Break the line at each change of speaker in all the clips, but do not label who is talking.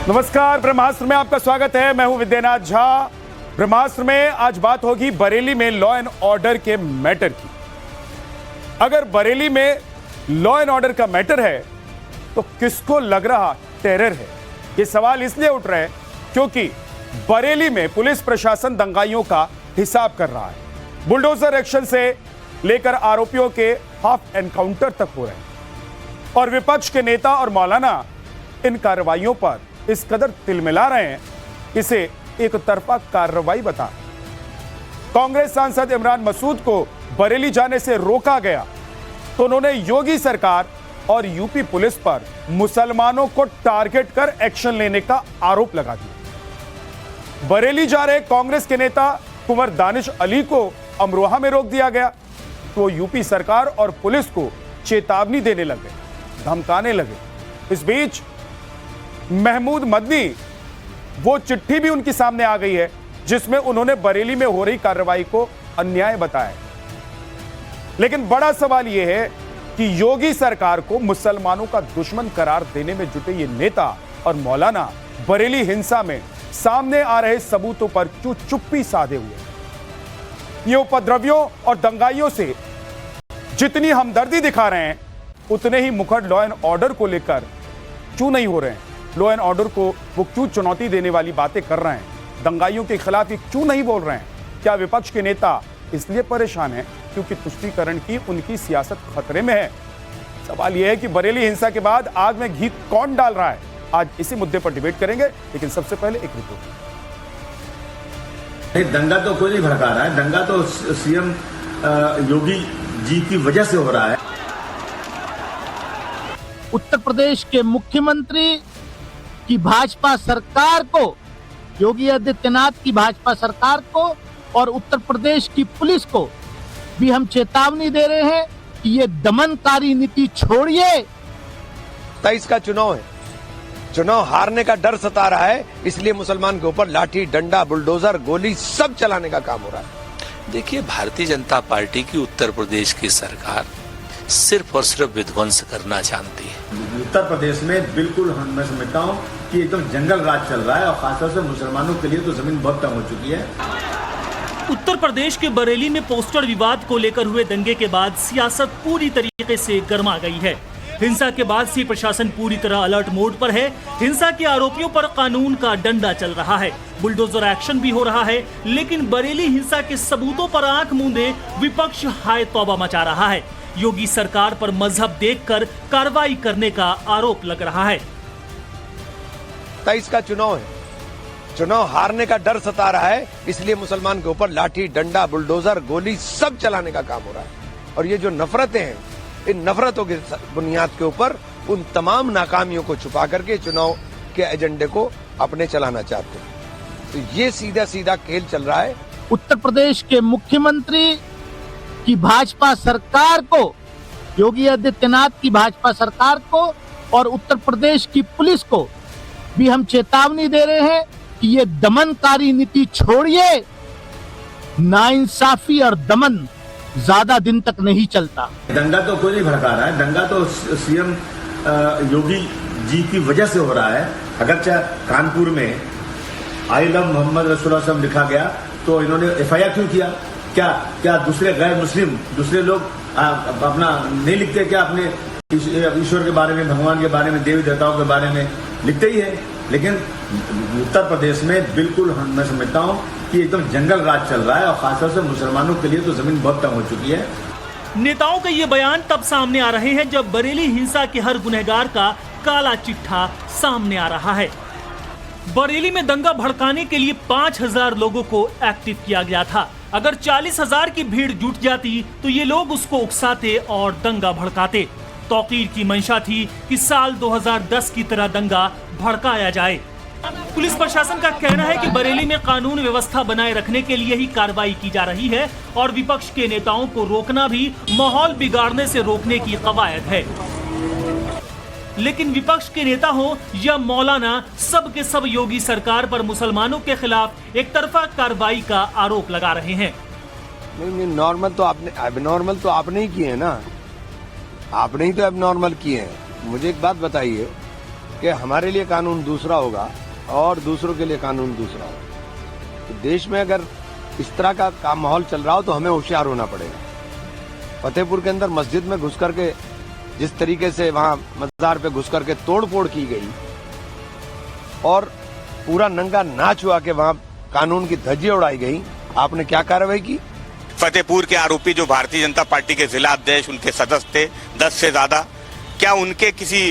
नमस्कार, ब्रह्मास्त्र में आपका स्वागत है। मैं हूं विद्यानाथ झा। ब्रह्मास्त्र में आज बात होगी बरेली में लॉ एंड ऑर्डर के मैटर की। अगर बरेली में लॉ एंड ऑर्डर का मैटर है तो किसको लग रहा टेरर है? ये सवाल इसलिए उठ रहे हैं क्योंकि बरेली में पुलिस प्रशासन दंगाइयों का हिसाब कर रहा है। बुलडोजर एक्शन से लेकर आरोपियों के हाफ एनकाउंटर तक हो रहे हैं और विपक्ष के नेता और मौलाना इन कार्रवाइयों पर इस कदर तिलमिला रहे हैं, इसे एक तरफा कार्रवाई बता। कांग्रेस सांसद इमरान मसूद को बरेली जाने से रोका गया तो उन्होंने योगी सरकार और यूपी पुलिस पर मुसलमानों को टारगेट कर एक्शन लेने का आरोप लगा दिया। बरेली जा रहे कांग्रेस के नेता कुंवर दानिश अली को अमरोहा में रोक दिया गया तो यूपी सरकार और पुलिस को चेतावनी देने लगे, धमकाने लगे। इस बीच महमूद मदनी, वो चिट्ठी भी उनके सामने आ गई है जिसमें उन्होंने बरेली में हो रही कार्रवाई को अन्याय बताया। लेकिन बड़ा सवाल यह है कि योगी सरकार को मुसलमानों का दुश्मन करार देने में जुटे ये नेता और मौलाना बरेली हिंसा में सामने आ रहे सबूतों पर क्यों चुप्पी साधे हुए? ये उपद्रवियों और दंगाइयों से जितनी हमदर्दी दिखा रहे हैं उतने ही मुखर लॉ एंड ऑर्डर को लेकर क्यों नहीं हो रहे हैं? लॉ एंड ऑर्डर को वो क्यों चुनौती देने वाली बातें कर रहे हैं? दंगाइयों के खिलाफ ये क्यों नहीं बोल रहे हैं? क्या विपक्ष के नेता इसलिए परेशान हैं क्योंकि तुष्टीकरण की उनकी सियासत खतरे में है? सवाल यह है कि बरेली हिंसा के बाद आग में घी कौन डाल रहा है? आज इसी मुद्दे पर डिबेट करेंगे, लेकिन सबसे पहले एक रिपोर्ट।
दंगा तो कोई नहीं भड़का रहा है, दंगा तो सीएम योगी जी की वजह से हो रहा है।
उत्तर प्रदेश के मुख्यमंत्री की भाजपा सरकार को, योगी आदित्यनाथ की भाजपा सरकार को और उत्तर प्रदेश की पुलिस को भी हम चेतावनी दे रहे हैं कि ये दमनकारी नीति छोड़िए।
23 का चुनाव है, चुनाव हारने का डर सता रहा है, इसलिए मुसलमान के ऊपर लाठी, डंडा, बुलडोजर, गोली सब चलाने का काम हो रहा है।
देखिए, भारतीय जनता पार्टी की उत्तर प्रदेश की सरकार सिर्फ और सिर्फ विध्वंस करना जानती है।
उत्तर प्रदेश में बिल्कुल मैं समझता हूँ कि एकदम जंगल राज चल रहा है और खासतौर से मुसलमानों के लिए तो जमीन बहुत कम हो चुकी है।
उत्तर प्रदेश के बरेली में पोस्टर विवाद को लेकर हुए दंगे के बाद सियासत पूरी तरीके से गर्मा गई है। हिंसा के बाद से प्रशासन पूरी तरह अलर्ट मोड पर है। हिंसा के आरोपियों पर कानून का डंडा चल रहा है, बुलडोजर एक्शन भी हो रहा है, लेकिन बरेली हिंसा के सबूतों पर आंख मूंदे विपक्ष हाय तौबा मचा रहा है। योगी सरकार पर मजहब देखकर कार्रवाई करने का आरोप लग रहा है।
23 का चुनाव है, चुनाव हारने का डर सता रहा है, इसलिए मुसलमान के ऊपर लाठी, डंडा, बुलडोजर, गोली सब चलाने का काम हो रहा है। और ये जो नफरतें हैं, इन नफरतों की बुनियाद के ऊपर उन तमाम नाकामियों को छुपा करके चुनाव के एजेंडे को अपने चलाना चाहते हैं। तो ये सीधा सीधा खेल चल रहा है।
उत्तर प्रदेश के मुख्यमंत्री की भाजपा सरकार को, योगी आदित्यनाथ की भाजपा सरकार को और उत्तर प्रदेश की पुलिस को भी हम चेतावनी दे रहे हैं कि ये दमनकारी नीति छोड़िए। नाइंसाफी और दमन ज्यादा दिन तक नहीं चलता।
दंगा तो कोई नहीं भड़का रहा है, दंगा तो सीएम योगी जी की वजह से हो रहा है। अगर कानपुर में आई लव मोहम्मद रसूलुल्लाह लिखा गया तो इन्होंने एफआईआर क्यों किया? क्या दूसरे गैर मुस्लिम दूसरे लोग अपना नहीं लिखते क्या? अपने ईश्वर के बारे में, भगवान के बारे में, देवी देवताओं के बारे में लिखते ही है। लेकिन उत्तर प्रदेश में बिल्कुल मैं समझता हूँ कि एकदम जंगल राज चल रहा है और खासतौर से मुसलमानों के लिए तो जमीन बहुत कम हो चुकी है।
नेताओं के ये बयान तब सामने आ रहे हैं जब बरेली हिंसा के हर गुनहगार का काला चिट्ठा सामने आ रहा है। बरेली में दंगा भड़काने के लिए 5000 लोगों को एक्टिव किया गया था। अगर 40,000 की भीड़ जुट जाती तो ये लोग उसको उकसाते और दंगा भड़काते। तौकीर की मंशा थी कि साल 2010 की तरह दंगा भड़काया जाए। पुलिस प्रशासन का कहना है कि बरेली में कानून व्यवस्था बनाए रखने के लिए ही कार्रवाई की जा रही है और विपक्ष के नेताओं को रोकना भी माहौल बिगाड़ने से रोकने की कवायद है। लेकिन विपक्ष के नेता हो या मौलाना, सब के सब योगी सरकार पर मुसलमानों के खिलाफ एक तरफा कार्रवाई का आरोप लगा रहे हैं।
नहीं, नॉर्मल तो आपने, एबनॉर्मल तो आपने ही किए हैं ना, आपने ही तो एबनॉर्मल किए हैं। मुझे एक बात बताइए कि हमारे लिए कानून दूसरा होगा और दूसरों के लिए कानून दूसरा होगा। तो देश में अगर इस तरह का माहौल चल रहा हो तो हमें होशियार होना पड़ेगा। फतेहपुर के अंदर मस्जिद में घुस करके जिस तरीके से वहां मजार पे घुस करके तोड़-फोड़ की गई और पूरा नंगा नाच हुआ कि वहां कानून की धज्जियां उड़ाई गई, आपने क्या कार्रवाई की?
फतेहपुर के आरोपी जो भारतीय जनता पार्टी के जिला अध्यक्ष, उनके सदस्य थे 10 से ज्यादा, क्या उनके किसी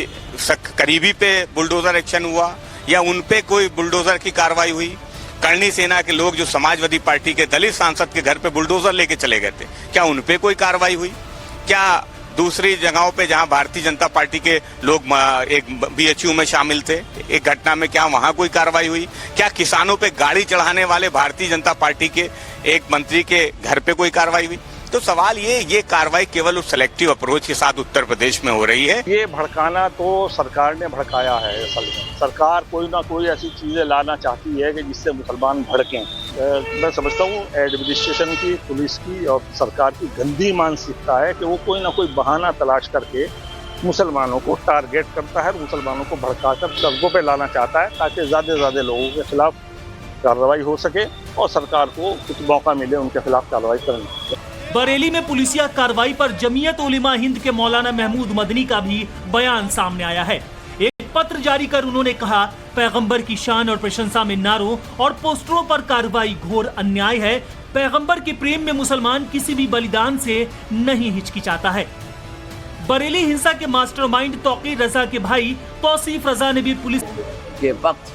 करीबी पे बुलडोजर एक्शन हुआ या उन पे कोई बुलडोजर की कार्रवाई हुई? करणी सेना के लोग जो समाजवादी पार्टी के दलित सांसद के घर पे बुलडोजर लेके चले गए थे, क्या उन पे कोई कार्रवाई हुई? क्या दूसरी जगहों पे जहां भारतीय जनता पार्टी के लोग एक बीएचयू में शामिल थे, एक घटना में क्या वहां कोई कार्रवाई हुई? क्या किसानों पे गाड़ी चढ़ाने वाले भारतीय जनता पार्टी के एक मंत्री के घर पे कोई कार्रवाई हुई? तो सवाल ये कार्रवाई केवल उस सिलेक्टिव अप्रोच के साथ उत्तर प्रदेश में हो रही है।
ये भड़काना तो सरकार ने भड़काया है। असल में सरकार कोई ना कोई ऐसी चीजें लाना चाहती है कि जिससे मुसलमान भड़कें। मैं समझता हूँ एडमिनिस्ट्रेशन की, पुलिस की और सरकार की गंदी मानसिकता है कि वो कोई ना कोई बहाना तलाश करके मुसलमानों को टारगेट करता है, मुसलमानों को भड़काकर सड़कों पर लाना चाहता है ताकि ज्यादा लोगों के खिलाफ कार्रवाई हो सके और सरकार को कुछ मौका मिले उनके खिलाफ कार्रवाई करने की।
बरेली में पुलिसिया कार्रवाई पर जमीयत उलेमा हिंद के मौलाना महमूद मदनी का भी बयान सामने आया है। एक पत्र जारी कर उन्होंने कहा, पैगंबर की शान और प्रशंसा में नारों और पोस्टरों पर कार्रवाई घोर अन्याय है। पैगंबर के प्रेम में मुसलमान किसी भी बलिदान से नहीं हिचकिचाता है। बरेली हिंसा के मास्टरमाइंड तौकीर रजा के भाई तौसीफ रजा ने भी पुलिस
के वक्त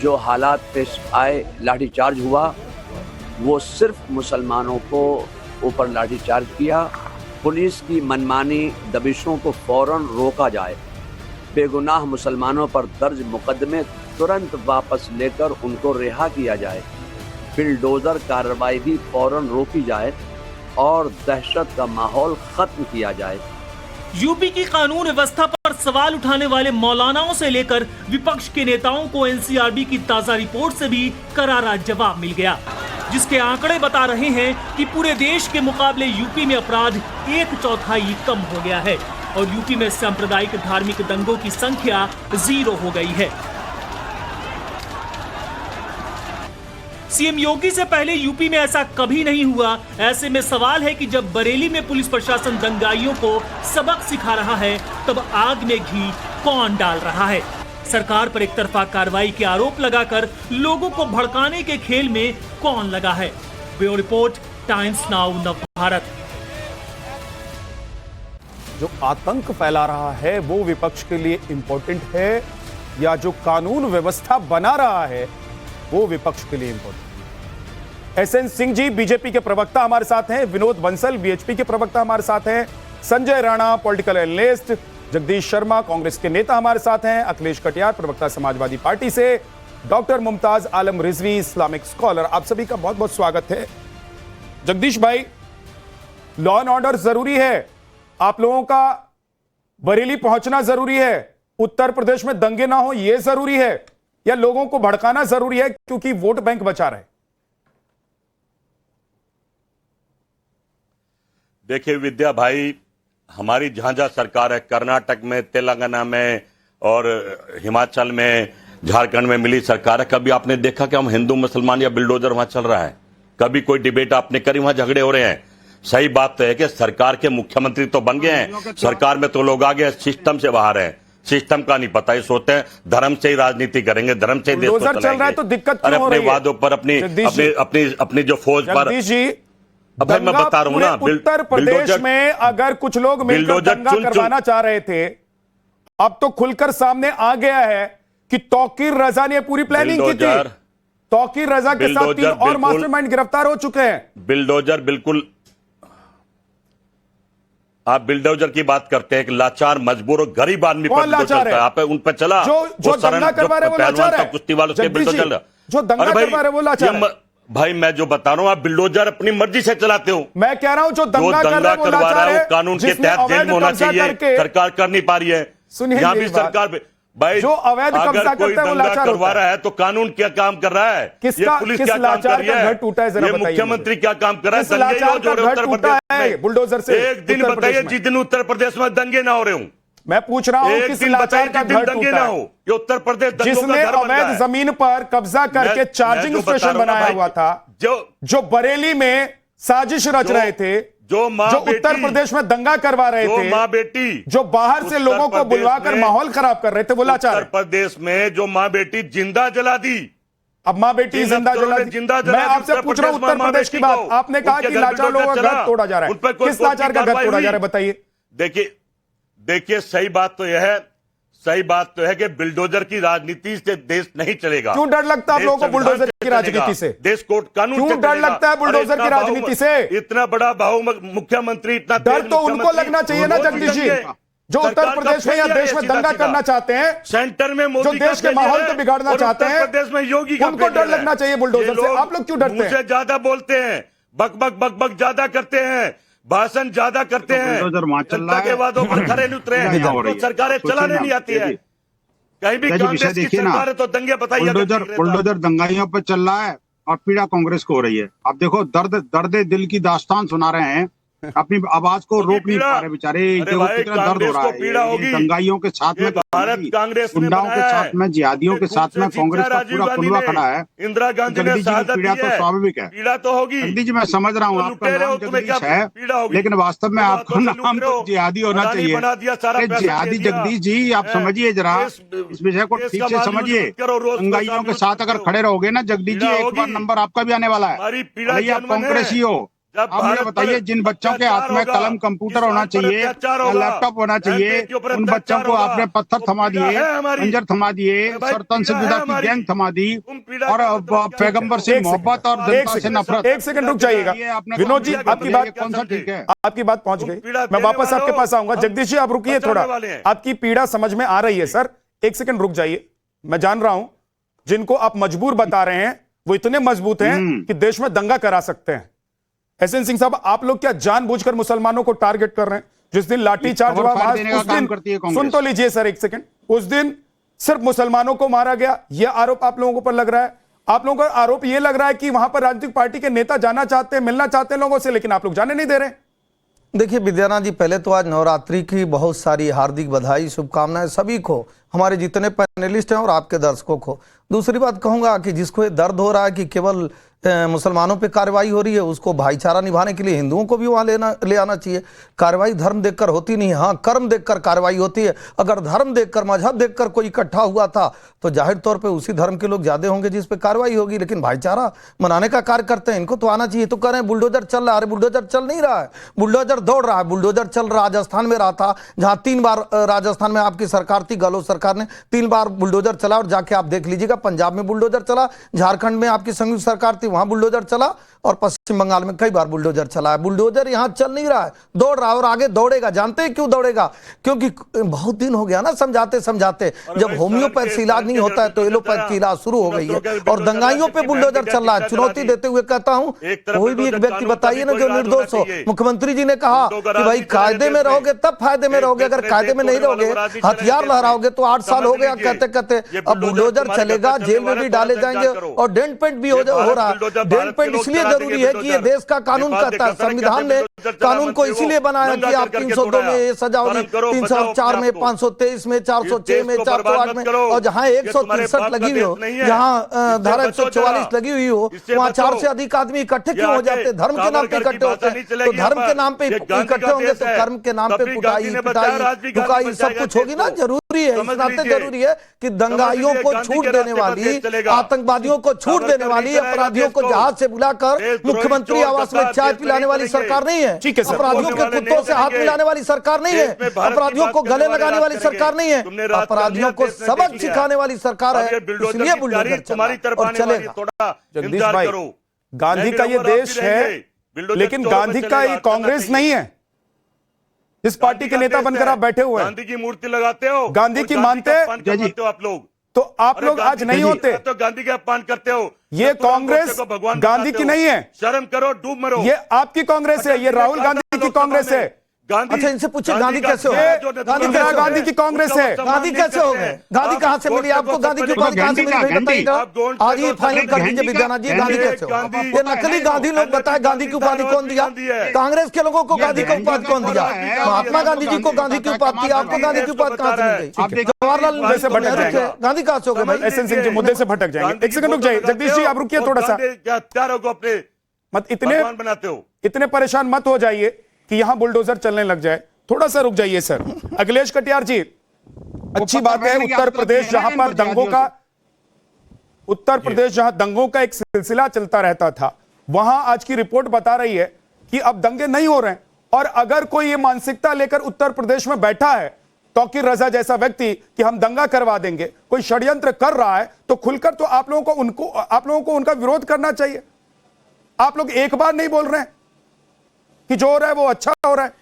जो हालात पेश आए, लाठीचार्ज हुआ, वो सिर्फ मुसलमानों को ऊपर लाठीचार्ज किया। पुलिस की मनमानी दबिशों को फौरन रोका जाए। बेगुनाह मुसलमानों पर दर्ज मुकदमे तुरंत वापस लेकर उनको रिहा किया जाए। बिल्डोजर कार्रवाई भी फौरन रोकी जाए और दहशत का माहौल खत्म किया जाए।
यूपी की कानून व्यवस्था पर सवाल उठाने वाले मौलानाओं से लेकर विपक्ष के नेताओं को एनसीआरबी की ताजा रिपोर्ट से भी करारा जवाब मिल गया, जिसके आंकड़े बता रहे हैं कि पूरे देश के मुकाबले यूपी में अपराध 1/4 कम हो गया है और यूपी में सांप्रदायिक धार्मिक दंगों की संख्या 0 हो गई है। सीएम योगी से पहले यूपी में ऐसा कभी नहीं हुआ। ऐसे में सवाल है कि जब बरेली में पुलिस प्रशासन दंगाइयों को सबक सिखा रहा है, तब आग में घी कौन डाल रहा है? सरकार पर एक तरफा कार्रवाई के आरोप लगाकर लोगों को भड़काने के खेल में कौन लगा है? Bureau report, times now Navbharat.
जो आतंक फैला रहा है वो विपक्ष के लिए इंपॉर्टेंट है या जो कानून व्यवस्था बना रहा है वो विपक्ष के लिए important? SN Singh ji BJP के प्रवक्ता हमारे साथ हैं, विनोद बंसल बीएचपी के प्रवक्ता हमारे साथ हैं, संजय राणा पॉलिटिकल एनालिस्ट, जगदीश शर्मा कांग्रेस के नेता हमारे साथ हैं, अखिलेश कटियार प्रवक्ता समाजवादी पार्टी से, डॉक्टर मुमताज आलम रिजवी इस्लामिक स्कॉलर। आप सभी का बहुत बहुत स्वागत है। जगदीश भाई, लॉ एंड ऑर्डर जरूरी है, आप लोगों का बरेली पहुंचना जरूरी है, उत्तर प्रदेश में दंगे ना हो यह जरूरी है या लोगों को भड़काना जरूरी है क्योंकि वोट बैंक बचा रहे?
देखिए विद्या भाई, हमारी जहां जहां सरकार है, कर्नाटक में, तेलंगाना में और हिमाचल में, झारखंड में मिली सरकार है, कभी आपने देखा कि हम हिंदू मुसलमान या बिल्डोजर वहां चल रहा है? कभी कोई डिबेट आपने करी? वहां झगड़े हो रहे हैं। सही बात तो है कि सरकार के मुख्यमंत्री तो बन गए हैं, सरकार में तो लोग आ गए, सिस्टम से बाहर हैं, सिस्टम का नहीं पता। ये सोचते हैं धर्म से ही राजनीति करेंगे, धर्म से ही देश को चलाएंगे।
चल रहा है तो दिक्कत क्यों हो रही है?
अपने वादों पर, अपनी जो फौज पर, अब मैं बता रहा हूं ना,
उत्तर प्रदेश में अगर कुछ लोग मिलकर दंगा करवाना चाह रहे थे, अब तो खुलकर सामने आ गया है कि तौकीर रजा ने पूरी प्लानिंग की थी। तौकीर रजा के साथ 3 और मास्टरमाइंड गिरफ्तार हो चुके हैं।
बिल्डोजर, बिल्कुल आप बिल्डोजर की बात करते हैं कि लाचार, मजबूर और गरीब आदमी पर
लाचार है।
आप उन पर चला
जो दंगा करवा रहे वो लाचार है,
कुश्ती वालों से बिल्डोजर,
जो दंगा करवा रहे वो लाचार है।
भाई मैं जो बता रहा हूं, आप बिल्डोजर अपनी मर्जी से चलाते हो।
मैं कह रहा हूं जो दंगा
करवा रहा है कानून के तहत जेल में होना चाहिए, सरकार कर नहीं पा रही है। यहाँ भी सरकार भाई
जो अवैध
अगर कोई दंगा करवा रहा है तो कानून क्या काम कर रहा है? ये पुलिस क्या काम कर रही है? ये मुख्यमंत्री क्या काम कर रहा है? दंगे हो जो रहे उत्तर प्रदेश में,
बुलडोजर से
एक दिन बताइए जिस दिन उत्तर प्रदेश में दंगे ना हो रहे हूं,
मैं पूछ रहा हूं
एक
किस
दिन
लाचार का
बताइए
घर
दंगे
टूटा
ना
है
हो, ये उत्तर प्रदेश दंगों का
जिसने
घर बन गया
अवैध
है।
जमीन पर कब्जा करके
मैं
चार्जिंग
जो बता
स्टेशन
रहा हूं ना
बनाया
भाई,
हुआ था, जो बरेली में साजिश रच रहे थे,
जो माँ
जो
बेटी,
उत्तर प्रदेश में दंगा करवा रहे
जो
थे,
माँ बेटी,
जो बाहर से लोगों को बुलवाकर माहौल खराब कर रहे थे, वो लाचार
उत्तर प्रदेश में जो माँ बेटी जिंदा जला दी,
अब माँ बेटी जिंदा जला दी। मैं आपसे पूछ रहा हूं उत्तर प्रदेश की बात, आपने कहा कि लाचार लोगों का घर तोड़ा जा रहा है, किस लाचार का घर तोड़ा जा रहा है बताइए।
देखिए सही बात तो है कि बुलडोजर की राजनीति से देश नहीं चलेगा।
क्यों डर लगता है आप लोगों को बुलडोजर की राजनीति से?
देश कोर्ट कानून
क्यों डर लगता है बुलडोजर की राजनीति से?
इतना बड़ा मुख्यमंत्री, इतना
डर तो उनको लगना चाहिए ना जगदीश जी, जो उत्तर प्रदेश में या देश में दंगा करना चाहते हैं,
सेंटर में मोदी
जो देश के माहौल को बिगाड़ना चाहते हैं,
उत्तर प्रदेश में योगी का
उनको डर लगना चाहिए बुलडोजर से। आप लोग क्यों डरते हैं?
मुझसे ज्यादा बोलते हैं, बक ज्यादा करते हैं, भाषण ज्यादा करते हैं, जनता के वादों पर खरे नहीं उतरे हैं, तो सरकारें चलाने नहीं आती है। कहीं भी कांग्रेस की सरकार है तो दंगे बताइए।
बुलडोजर दंगाइयों पर चल रहा है और पीड़ा कांग्रेस को हो रही है। आप देखो दर्द दिल की दास्तान सुना रहे हैं, अपनी आवाज को रोक नहीं पा रहे बेचारे। देखो कितना दर्द हो रहा है। दंगाइयों के साथ में
भारत कांग्रेस
गुंडाओं के साथ में, जिहादियों के साथ में कांग्रेस का पूरा कुनवा खड़ा है।
इंदिरा गांधी ने
पीड़ा तो स्वाभाविक है,
पीड़ा तो होगी।
जगदीश जी मैं समझ रहा हूँ आपका नाम जगदीश है, लेकिन वास्तव में आपका नाम तो जिहादी होना चाहिए। जिहादी जगदीश जी आप समझिए जरा, इस विषय को ठीक से समझिए। दंगाइयों के साथ अगर खड़े रहोगे ना जगदीश जी, एक बार नंबर आपका भी आने वाला है। भले आप कांग्रेस ही हो। अब मुझे बताइए, जिन बच्चों के हाथ में कलम कंप्यूटर होना चाहिए या लैपटॉप होना चाहिए, उन बच्चों को आपने पत्थर थमा दिए, खंजर थमा दिए, सरतन से जुदा की गैंग थमा दी, और पैगंबर से मोहब्बत और जनता से नफरत।
एक सेकंड रुक जाइएगा विनोद जी, आपकी बात कौन सा ठीक है, आपकी बात पहुंच गई, मैं वापस आपके पास आऊंगा। जगदीश जी आप रुकिए थोड़ा, आपकी पीड़ा समझ में आ रही है सर, एक सेकंड रुक जाइए। मैं जान रहा हूं जिनको आप मजबूर बता रहे हैं वो इतने मजबूत हैं कि देश में दंगा करा सकते हैं। एसएन सिंह साहब, आप लोग क्या जानबूझकर मुसलमानों को टारगेट कर रहे हैं? जिस दिन लाठीचार्ज हुआ उस दिन, सुन तो लीजिए सर एक सेकंड, उस दिन सिर्फ मुसलमानों को मारा गया, यह आरोप आप लोगों पर लग रहा है। आप लोगों का आरोप यह लग रहा है कि वहां पर राजनीतिक पार्टी के नेता जाना चाहते हैं, मिलना चाहते हैं लोगों से, लेकिन आप लोग जाने नहीं दे रहे।
देखिए विद्यानाथ जी, पहले तो आज नवरात्रि की बहुत सारी हार्दिक बधाई, शुभकामनाएं सभी को, हमारे जितने पैनलिस्ट हैं और आपके दर्शकों को। दूसरी बात कहूंगा कि जिसको ये दर्द हो रहा है कि केवल मुसलमानों पे कार्रवाई हो रही है, उसको भाईचारा निभाने के लिए हिंदुओं को भी वहां ले आना चाहिए। कार्रवाई धर्म देखकर होती नहीं है, हाँ कर्म देखकर कार्रवाई होती है। अगर धर्म देखकर, मजहब देखकर कोई इकट्ठा हुआ था तो जाहिर तौर पे उसी धर्म के लोग ज्यादा होंगे जिस पे कार्रवाई होगी, लेकिन भाईचारा मनाने का कार्य करते हैं, इनको तो आना चाहिए। तो कह रहे हैं बुलडोजर चल रहा है, अरे बुलडोजर चल नहीं रहा है, बुलडोजर दौड़ रहा है। बुलडोजर चल राजस्थान में रहा था, जहां 3 बार राजस्थान में आपकी सरकार थी, गहलोत सरकार ने 3 बार बुलडोजर चला, और जाके आप देख लीजिएगा पंजाब में बुलडोजर चला, झारखंड में आपकी संयुक्त सरकार थी वहां बुलडोजर चला, और पश्चिम बंगाल में कई बार बुलडोजर चला है। बुलडोजर यहां चल नहीं रहा है, दौड़ रहा है और आगे दौड़ेगा। जानते हैं क्यों दौड़ेगा? क्योंकि बहुत दिन हो गया ना समझाते समझाते, जब होम्योपैथ से इलाज नहीं होता है तो एलोपैथ की इलाज शुरू हो गई है, और दंगाइयों पे बुलडोजर चल रहा है। चुनौती देते हुए कहता हूं, कोई भी एक व्यक्ति बताइए ना जो निर्दोष हो। मुख्यमंत्री जी ने कहा कि भाई कायदे में रहोगे तब फायदे में रहोगे, अगर कायदे में नहीं रहोगे, हथियार लहराओगे तो 8 साल हो गया कहते कहते। अब बुलडोजर चलेगा, जेल में भी डाले जाएंगे, और डेंट पेंट भी हो रहा है। डेंट पेंट इसलिए जरूरी है कि ये देश का कानून कहता है, संविधान ने कानून को इसीलिए बनाया कि आप 302 में ये सजा होगी, 304 में, 523 में, 406 में, 408 में, और जहां 163 लगी हुई हो, जहां धारा 144 लगी हुई हो, वहां 4 से अधिक आदमी इकट्ठे क्यों हो जाते हैं? धर्म के नाम पे इकट्ठे होते हैं, तो धर्म के नाम पे इकट्ठे होंगे तो कर्म के नाम पे कुटाई पिटाई दुकाई सब कुछ होगी ना। जरूरी है, इस नाते जरूरी है कि दंगाइयों को छूट देने वाली, आतंकवादियों को छूट देने वाली, अपराधियों को जहाज से बुलाकर मुख्यमंत्री आवास में चाय पिलाने वाली सरकार नहीं है, अपराधियों के कुत्तों से हाथ मिलाने वाली सरकार नहीं है, अपराधियों को गले लगाने वाली सरकार नहीं है, अपराधियों को सबक सिखाने वाली सरकार है। इसलिए बुलडोजर चलेगा।
जगदीश भाई, गांधी का ये देश है, लेकिन गांधी का ये कांग्रेस नहीं है। इस पार्टी के नेता बनकर आप बैठे हुए हैं,
गांधी की मूर्ति लगाते हो,
गांधी की मानते हो
आप लोग,
तो आप लोग आज नहीं होते
तो गांधी का अपमान करते हो।
ये कांग्रेस गांधी की नहीं है,
शर्म करो, डूब मरो।
ये आपकी कांग्रेस है, ये राहुल गांधी की कांग्रेस है,
अच्छा इनसे पूछिए गांधी कैसे हो गांधी
इंदिरा गांधी की कांग्रेस है।
गांधी कैसे हो गए? गांधी कहाँ से मिली आपको? गांधी की उपाधि कहाँ से मिली भाई बताइएगा। आज ये फाइनल कर दीजिए विद्यानाथ जी, गांधी कैसे हो? ये नकली गांधी लोग बताए गांधी की उपाधि कौन दिया? कांग्रेस के लोगों को गांधी की उपाधि कौन दिया? महात्मा गांधी जी को गांधी की उपाधि, आपको गांधी की उपाधि कहाँ से मिल गई? जवाहरलाल नेहरू से भटक गए, गांधी कहाँ से हो गए भाई?
एसएन सिंह जी मुद्दे से भटक जाएंगे। एक सेकंड रुक जाइए जगदीश जी, आप रुकिए थोड़ा सा।
अपने
मत
बनाते हो,
इतने परेशान मत हो जाइए कि यहां बुलडोजर चलने लग जाए। थोड़ा सा रुक जाइए सर। अखिलेश कटियार जी, अच्छी बात है उत्तर प्रदेश जहां पर जहां दंगों का एक सिलसिला चलता रहता था, वहां आज की रिपोर्ट बता रही है कि अब दंगे नहीं हो रहे हैं। और अगर कोई ये मानसिकता लेकर उत्तर प्रदेश में बैठा है, तौकीर रजा जैसा व्यक्ति, कि हम दंगा करवा देंगे, कोई षड्यंत्र कर रहा है, तो खुलकर तो आप लोगों को उनका विरोध करना चाहिए। आप लोग एक बार नहीं बोल रहे हैं कि जो हो रहा है वो अच्छा हो रहा है।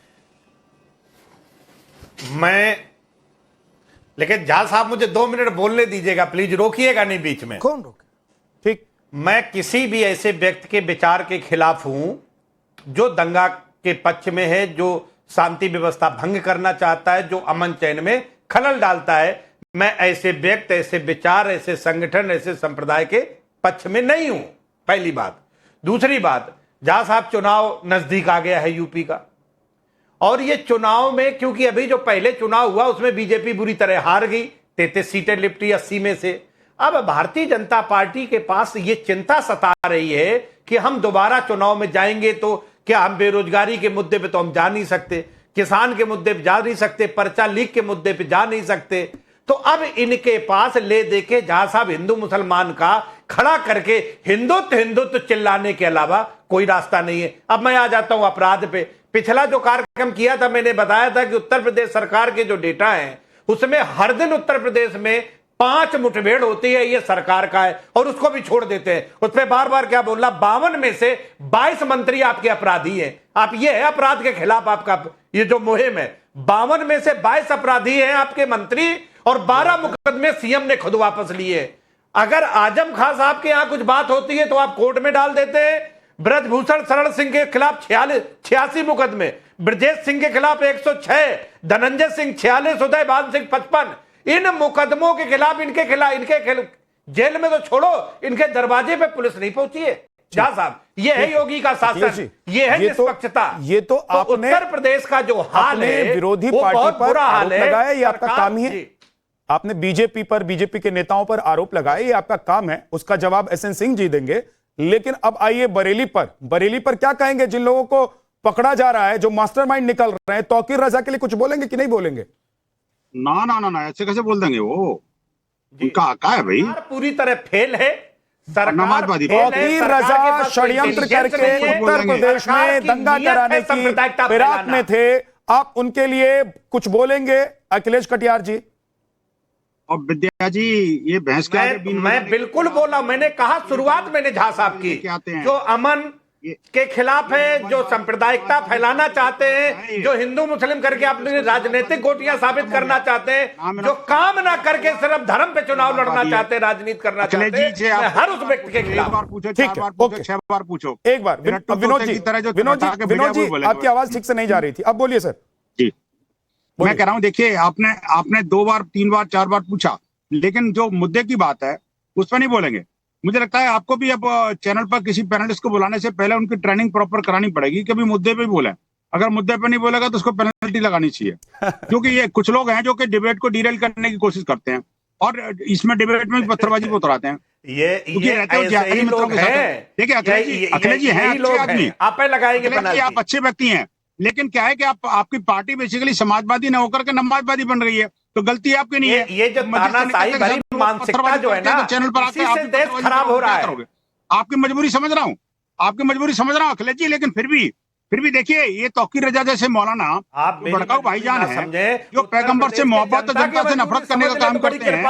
लेकिन झा साहब मुझे 2 मिनट बोलने दीजिएगा प्लीज, रोकिएगा नहीं बीच में।
कौन रोके?
ठीक,
मैं किसी भी ऐसे व्यक्ति के विचार के खिलाफ हूं जो दंगा के पक्ष में है, जो शांति व्यवस्था भंग करना चाहता है, जो अमन चैन में खलल डालता है। मैं ऐसे व्यक्ति, ऐसे विचार, ऐसे संगठन, ऐसे संप्रदाय के पक्ष में नहीं हूं, पहली बात। दूसरी बात, झा साहब चुनाव नजदीक आ गया है यूपी का, और ये चुनाव में क्योंकि अभी जो पहले चुनाव हुआ उसमें बीजेपी बुरी तरह हार गई, 33 सीटें लिपटी 80 में से। अब भारतीय जनता पार्टी के पास ये चिंता सता रही है कि हम दोबारा चुनाव में जाएंगे तो क्या हम बेरोजगारी के मुद्दे पे तो हम जा नहीं सकते, किसान के मुद्दे पे जा नहीं सकते, पर्चा लीक के मुद्दे पे जा नहीं सकते। तो अब इनके पास ले दे के झा साहब हिंदू मुसलमान का खड़ा करके हिंदुत्व चिल्लाने के अलावा कोई रास्ता नहीं है। अब मैं आ जाता हूं अपराध पे। पिछला जो कार्यक्रम किया था मैंने बताया था कि उत्तर प्रदेश सरकार के जो डेटा है उसमें हर दिन उत्तर प्रदेश में 5 मुठभेड़ होती है, ये सरकार का है, और उसको भी छोड़ देते हैं। उस पर बार बार क्या बोला, 52 में से 22 मंत्री आपके अपराधी हैं। आप ये है अपराध के खिलाफ आपका ये जो मुहिम है, 52 में से 22 अपराधी हैं आपके मंत्री, और 12 मुकदमे सीएम ने खुद वापस लिए। अगर आजम खान साहब के यहां कुछ बात होती है तो आप कोर्ट में डाल देते हैं। ब्रजभूषण शरण सिंह के खिलाफ 86 मुकदमे, ब्रजेश सिंह के खिलाफ 106, धनंजय सिंह 46, उदय भान सिंह 55। इन मुकदमों के खिलाफ इनके जेल में तो छोड़ो, इनके दरवाजे पे पुलिस नहीं पहुंची है। झा साहब, ये है योगी का शासन, ये है निष्पक्षता।
ये तो आपने
उत्तर प्रदेश का जो हाल है,
विरोधी
वो
पार्टी
बहुत
पर
बुरा हाल
आरोप
है।
लगाया, ये आपका काम ही है। आपने बीजेपी पर, बीजेपी के नेताओं पर आरोप लगाए, ये आपका काम है, उसका जवाब एसएन सिंह जी देंगे। लेकिन अब आइए बरेली पर क्या कहेंगे जिन लोगों को पकड़ा जा रहा है, जो मास्टरमाइंड निकल रहे हैं? तौकीर रजा के लिए कुछ बोलेंगे कि नहीं बोलेंगे?
ना ना ना ना, ऐसे कैसे बोल देंगे? वो उनका हक है भाई,
पूरी तरह फेल है
नमाजवादी।
तौकीर रजा षड्यंत्र करके उत्तर प्रदेश में दंगा कराने की फिराक में थे, आप उनके लिए कुछ बोलेंगे अखिलेश कटियार जी?
और विद्या जी, ये बहस क्या है?
मैं बिल्कुल बोला, मैंने कहा शुरुआत मैंने झा साहब की, जो अमन के खिलाफ है, जो सांप्रदायिकता फैलाना चाहते हैं, जो हिंदू मुस्लिम करके अपनी राजनीतिक गोटियां साबित करना चाहते हैं, जो काम ना करके सिर्फ धर्म पे चुनाव लड़ना चाहते हैं, राजनीति करना चाहते हैं, हर उस व्यक्ति के खिलाफ।
ठीक है, 6 बार पूछो।
एक बार विनोद जी, आपकी आवाज ठीक से नहीं जा रही थी, अब बोलिए सर।
जी, मैं कह रहा हूं, देखिए आपने 2 बार 3 बार 4 बार पूछा, लेकिन जो मुद्दे की बात है उस पर नहीं बोलेंगे। मुझे लगता है आपको भी अब चैनल पर किसी पैनलिस्ट को बुलाने से पहले उनकी ट्रेनिंग प्रॉपर करानी पड़ेगी कि भी मुद्दे पे बोले। अगर मुद्दे पे नहीं बोलेगा तो उसको पेनल्टी लगानी चाहिए, क्योंकि ये कुछ लोग हैं जो कि डिबेट को डिरेल करने की कोशिश करते हैं और इसमें डिबेट में पत्थरबाजी को उतराते हैं।
ये ऐसे ही लोग हैं।
देखिए अखिलेश जी हैं अच्छे आदमी, आप अच्छे व्यक्ति हैं, लेकिन क्या है कि आपकी पार्टी बेसिकली समाजवादी न होकर के नमाजवादी बन रही है, तो गलती आपकी नहीं है।
ये जो तानाशाही भरी मानसिकता जो है ना, चैनल पर आके आप देश खराब हो रहा है।
आपकी मजबूरी समझ रहा हूँ, अखिलेश जी, लेकिन फिर भी देखिए, ये तौकीर रजा जैसे मौलाना भड़काऊ भाईजान है, जो पैगंबर से मोहब्बत और जनता से नफरत करने का काम करते हैं।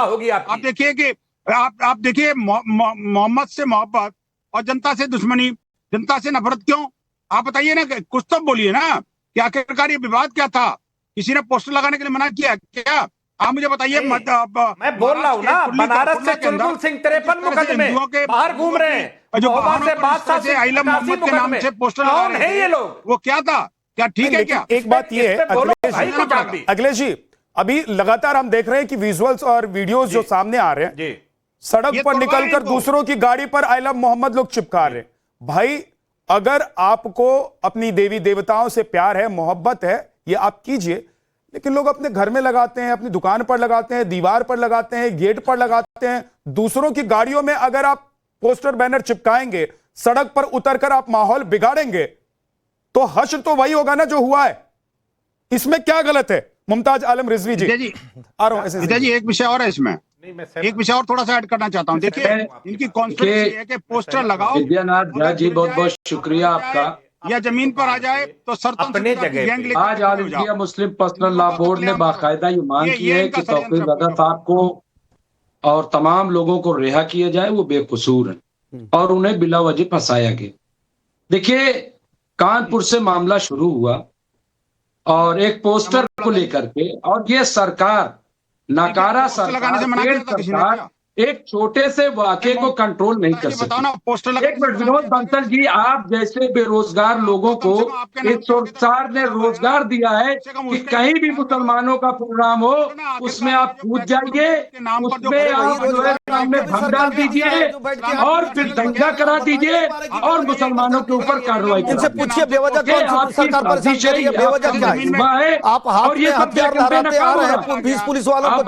आप देखिए मोहम्मद से मोहब्बत और जनता से दुश्मनी, जनता से नफरत क्यों? आप बताइए ना, कुछ तो बोलिए ना कि आखिरकार ये विवाद क्या था? किसी ने पोस्टर लगाने के लिए मना किया क्या? आप मुझे बताइए।
मैं बोल रहा हूँ ना, बनारस से चुलबुल सिंह 53 मुकदमे बाहर घूम रहे हैं,
जो मोहम्मद के नाम से पोस्टर लगा रहे थे, ये लोग, वो क्या था? क्या ठीक है क्या?
एक बात ये है अखिलेश जी, अभी लगातार हम देख रहे हैं कि विजुअल्स और वीडियोस जो सामने आ रहे हैं, सड़क पर निकलकर दूसरों की गाड़ी पर आई लव मोहम्मद लोग चिपका रहे हैं। भाई अगर आपको अपनी देवी देवताओं से प्यार है, मोहब्बत है, ये आप कीजिए, लेकिन लोग अपने घर में लगाते हैं, अपनी दुकान पर लगाते हैं, दीवार पर लगाते हैं, गेट पर लगाते हैं। दूसरों की गाड़ियों में अगर आप पोस्टर बैनर चिपकाएंगे, सड़क पर उतरकर आप माहौल बिगाड़ेंगे, तो हश्र तो वही होगा ना जो हुआ है। इसमें क्या गलत है? मुमताज आलम रिजवी जी आ रहा हूं।
जी एक विषय और है इसमें, एक विषय और थोड़ा सा ऐड करना चाहता हूँ। देखिए इनकी कॉन्स्टिट्यूएंसी है कि पोस्टर लगाओ।
विद्यानाथ झा जी बहुत बहुत शुक्रिया आपका।
या जमीन पर आ जाए तो
अपने जगह आज all India Muslim personal law board ने बाकायदा ये मांग की है कि तौकीर रजा साहब को और तमाम लोगों को रिहा किया जाए, वो बेकसूर है और उन्हें बिला वजह फंसाया गया। देखिए कानपुर से मामला शुरू हुआ और एक पोस्टर को लेकर के, और ये सरकार नाकारा सरकार एक छोटे से वाक़े को कंट्रोल नहीं कर सकती। एक मिनट विनोद बंसल जी, आप जैसे बेरोजगार लोगों को इस सरकार ने रोजगार दिया है कि कहीं भी मुसलमानों का प्रोग्राम हो उसमें आप कूद जाइए, उसमें आप जो है सामने भंग डाल दीजिए और फिर दंगा करा दीजिए और मुसलमानों के ऊपर कार्रवाई
इनसे पूछिए बेवजह सरकार परेशान कर रही है, बेवजह क्या है? आप हाथ में हथियार लहराते आ रहे हैं, 20 पुलिस वालों को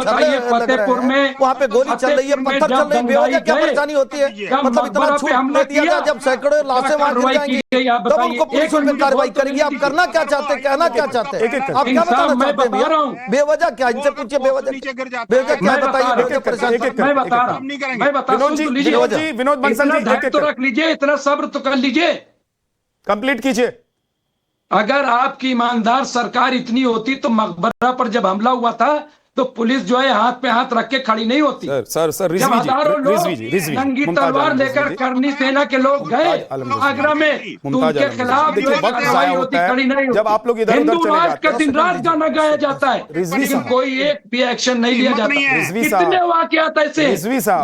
फतेहपुर में
वहाँ पे गोली चल रही है, पत्थर चल रही है, बेवजह क्या परेशानी होती है? मतलब इतना छूट दे दिया था, जब सैकड़ों लाशें वहां गिर जाएंगी तब उनको पुलिस उन पर कार्रवाई करेगी। आप करना क्या चाहते हैं, कहना क्या चाहते हैं, आप क्या बताना चाहते हैं? बेवजह क्या, इनसे पूछिए बेवजह क्या बताइए, बेवजह परेशान।
मैं बता रहा हूँ,
विनोद बंसल जी
तो रख लीजिए, इतना सब्र तो कर लीजिए,
कंप्लीट कीजिए।
अगर आपकी ईमानदार सरकार इतनी होती तो मकबरा पर जब हमला हुआ था तो पुलिस जो है हाथ पे हाथ रख के खड़ी नहीं होती।
सर
जब हजारों लोग नंगी तलवार लेकर करनी सेना के लोग गए आगरा में, तो उनके खिलाफ कार्रवाई होती, खड़ी नहीं होती।
जब आप लोग इधर उधर चले जाते
का दिन रात गाना गाया जाता है, लेकिन कोई एक भी एक्शन नहीं लिया जाता। कितने वाकयात ऐसे,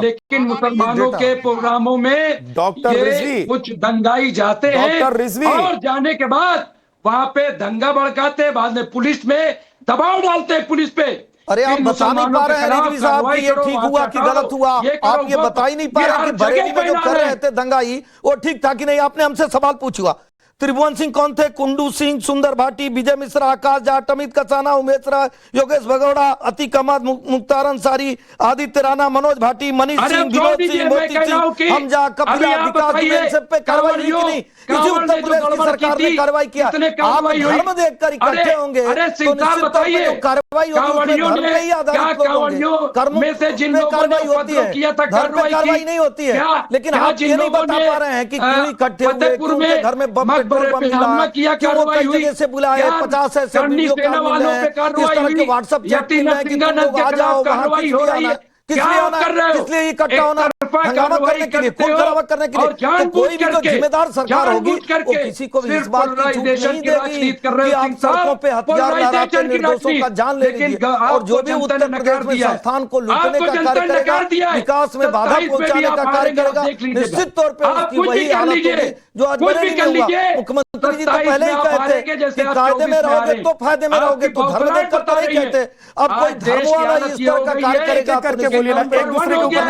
लेकिन मुसलमानों के प्रोग्रामों में
डॉक्टर
कुछ दंगाई जाते हैं और जाने के बाद वहां पे दंगा भड़काते, बाद में पुलिस में दबाव डालते हैं पुलिस पे।
अरे आप बता नहीं पा रहे हैं रिजवी साहब कि ये ठीक हुआ कि गलत हुआ, आप ये बता ही नहीं पा रहे हैं कि बरेली में जो कर रहे थे दंगाई वो ठीक था कि नहीं। आपने हमसे सवाल पूछा, त्रिभुवन सिंह कौन थे? कुंडू सिंह, सुंदर भाटी, विजय मिश्रा, आकाश जाट, अमित कसाना, उमेश राय, योगेश भगौड़ा, अतीक अहमद, मुख्तार अंसारी, आदित्य राणा, मनोज भाटी, मनीष सिंह, विनोद सिंह, मोती सिंह, हमजा, कपिला, विकास दुबे, सब पे कार्रवाई हुई कि नहीं? इसी उत्तर प्रदेश की सरकार ने कार्रवाई किया। आप धर्म देखकर इकट्ठे होंगे तो निश्चित तौर पर जो कार्रवाई होगी धर्म पे ही आधारित होंगे, कर्मों पे कार्रवाई होती है, धर्म पे कार्रवाई नहीं होती है। लेकिन आप ये नहीं बता पा रहे हैं कि क्यों इकट्ठे हुए, क्यों उनके घर में बम क्यों वो कई जगह से बुलाए, 50 ऐसे वीडियो कॉल मिले हैं, इस तरह के व्हाट्सएप चैट मिले हैं कि तुम लोग आ जाओ वहां, किस लिए आना, किस लिए इकट्ठा होना, हंगामा करने के लिए, खून खराबा करने के लिए। तो कोई भी जो जिम्मेदार सरकार होगी वो किसी को भी इस बात की छूट नहीं देगी कि आप सड़कों पे हथियार लहराते निर्दोषों का जान ले लीजिए। और जो भी उत्तर प्रदेश में संस्थान को लूटने का कार्य करेगा, विकास में बाधा पहुंचाने का कार्य करेगा, निश्चित तौर पर उसकी वही हालत होगी जो आज बरेली में हुआ। मुख्यमंत्री जी तो पहले ही कहते कि कायदे में रहोगे तो फायदे में रहोगे, तो धर्म देखकर तो नहीं कहते। अब कोई धर्म वाला इस तरह का कार्य करेगा करके बोलिए ना, एक दूसरे के ऊपर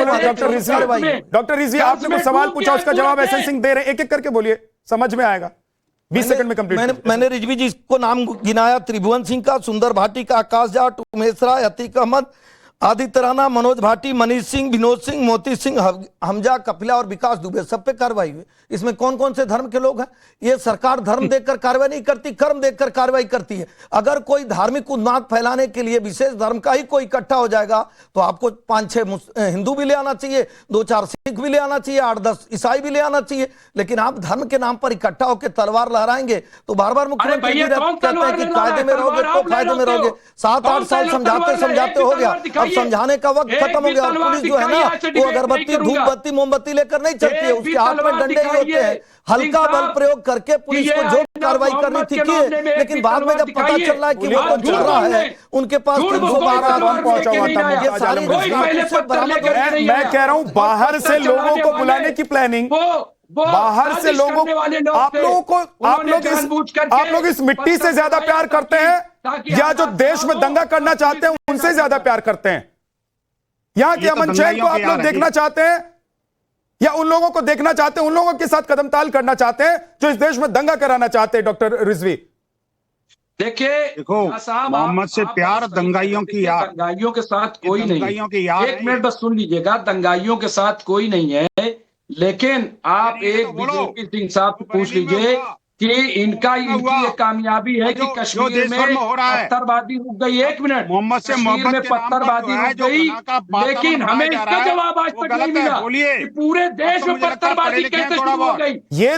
बोलिए। डॉक्टर रिजवी आपने कुछ सवाल पूछा, उसका जवाब एसएन सिंह दे रहे हैं, एक एक करके बोलिए, समझ में आएगा। 20 सेकंड में कंप्लीट। मैंने रिजवी जी को नाम गिनाया, त्रिभुवन सिंह का, सुंदर भाटी का, आकाश जाट, उमेश राय, अतीक अहमद, आदित्य राणा, मनोज भाटी, मनीष सिंह, विनोद सिंह, मोती सिंह, हमजा, कपिला और विकास दुबे, सब पे कार्रवाई हुई। इसमें कौन कौन से धर्म के लोग हैं? ये सरकार धर्म देखकर कार्रवाई नहीं करती, कर्म देखकर कार्रवाई करती है। अगर कोई धार्मिक उन्माद फैलाने के लिए विशेष धर्म का ही कोई इकट्ठा हो जाएगा तो आपको 5-6 हिंदू भी ले आना चाहिए, 2-4 सिख भी ले आना चाहिए, 8-10 ईसाई भी ले आना चाहिए। लेकिन आप धर्म के नाम पर इकट्ठा होकर तलवार लहराएंगे तो बार बार मुख्यमंत्री जी कहते हैं कि कायदे में रहोगे तो फायदे में रहोगे। 7-8 साल समझाते समझाते हो गया, अब समझाने का वक्त खत्म हो गया। और पुलिस जो है ना वो अगरबत्ती, धूप बत्ती, मोमबत्ती लेकर नहीं चलती है, उसके हाथ में डंडे ही होते हैं। हल्का बल प्रयोग करके पुलिस को जो कार्रवाई करनी थी की, लेकिन बाद में जब पता चल रहा है कि वो तो चल रहा है, उनके पास 312 बम पहुंचा हुआ था। ये सारी बरामद। मैं कह रहा हूं बाहर से लोगों को बुलाने की प्लानिंग
बाहर से लोगों आप लोग इस मिट्टी से ज्यादा प्यार करते हैं या जो देश में दंगा करना चाहते हैं उनसे ज्यादा प्यार करते हैं? यहां के अमन चैन को आप लोग देखना चाहते हैं या उन लोगों को देखना चाहते हैं, उन लोगों के साथ कदमताल करना चाहते हैं जो इस देश में दंगा कराना चाहते हैं? डॉक्टर रिजवी,
देखो, मोहम्मद से प्यार दंगाइयों की याद,
दंगाइयों के साथ कोई नहीं है। एक मिनट बस सुन लीजिएगा, दंगाइयों के साथ कोई नहीं है, लेकिन आप एक बीजेपी सिंह साहब से पूछ लीजिए कि इनकी ये कामयाबी है कि कश्मीर में पत्थरबाजी रुक गई। एक मिनट,
मोहम्मद से
कश्मीर में पत्थरबाजी रुक गई, लेकिन हमें इसका जवाब आज तक नहीं मिला कि पूरे देश में पत्थरबाजी कैसे शुरू हो गई।
ये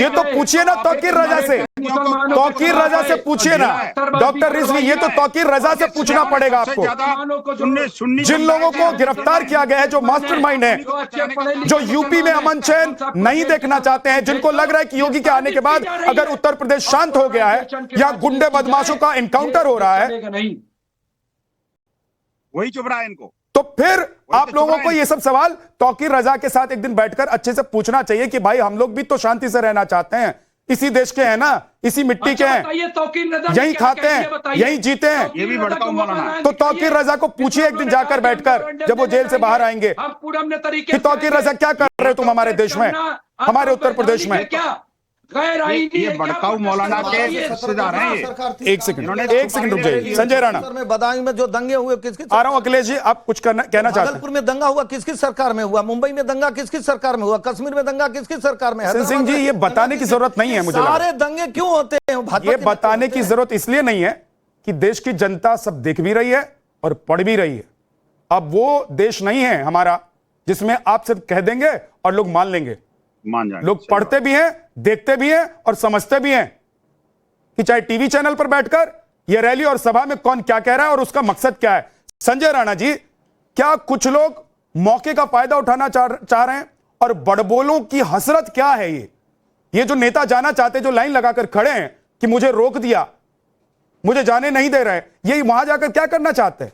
तो पूछिए ना तौकीर रजा से, तौकीर रजा से पूछिए ना डॉक्टर रिजवी, ये तो तौकीर रजा से पूछना पड़ेगा आपको। जिन लोगों को गिरफ्तार किया गया है, जो मास्टरमाइंड है, जो यूपी में अमन चैन नहीं देखना चाहते हैं, जिनको लग रहा है कि योगी के आने के बाद अगर उत्तर प्रदेश शांत हो गया है या गुंडे बदमाशों का इनकाउंटर हो रहा है,
वही चुप रहा है इनको,
तो फिर आप लोगों को ये सब सवाल तौकीर रजा के साथ एक दिन बैठकर अच्छे से पूछना चाहिए कि भाई हम लोग भी तो शांति से रहना चाहते हैं, इसी देश के हैं ना, इसी मिट्टी के हैं, यही खाते हैं, यही जीते हैं।
ये भी भड़काऊ मौलाना है।
तो तौकीर रजा को पूछिए एक दिन जाकर बैठकर, जब वो जेल से बाहर आएंगे, कि तौकीर रजा क्या कर रहे हो तुम हमारे देश में, हमारे उत्तर प्रदेश में?
ये भड़काऊ मौलाना के रिश्तेदार हैं ये।
एक सेकंड रुक जाइए। संजय राणा,
बदायूं में जो दंगे हुए किसकी,
आ रहा हूं अखिलेश जी, आप कुछ कहना चाहते हैं?
भागलपुर में दंगा हुआ किसकी सरकार में हुआ, मुंबई में दंगा किसकी सरकार में हुआ, कश्मीर में दंगा किसकी सरकार में?
सिंह जी, ये बताने की जरूरत नहीं है मुझे,
सारे दंगे क्यों होते हैं?
ये बताने की जरूरत इसलिए नहीं है कि देश की जनता सब देख भी रही है और पढ़ भी रही है। अब वो देश नहीं है हमारा जिसमें आप सिर्फ कह देंगे और लोग मान लेंगे। लोग पढ़ते भी हैं, देखते भी हैं और समझते भी हैं कि चाहे टीवी चैनल पर बैठकर यह रैली और सभा में कौन क्या कह रहा है और उसका मकसद क्या है। संजय राणा जी, क्या कुछ लोग मौके का फायदा उठाना चाह रहे हैं? और बड़बोलों की हसरत क्या है? ये जो नेता जाना चाहते, जो लाइन लगाकर खड़े हैं कि मुझे रोक दिया, मुझे जाने नहीं दे रहे, ये वहां जाकर क्या करना चाहते हैं?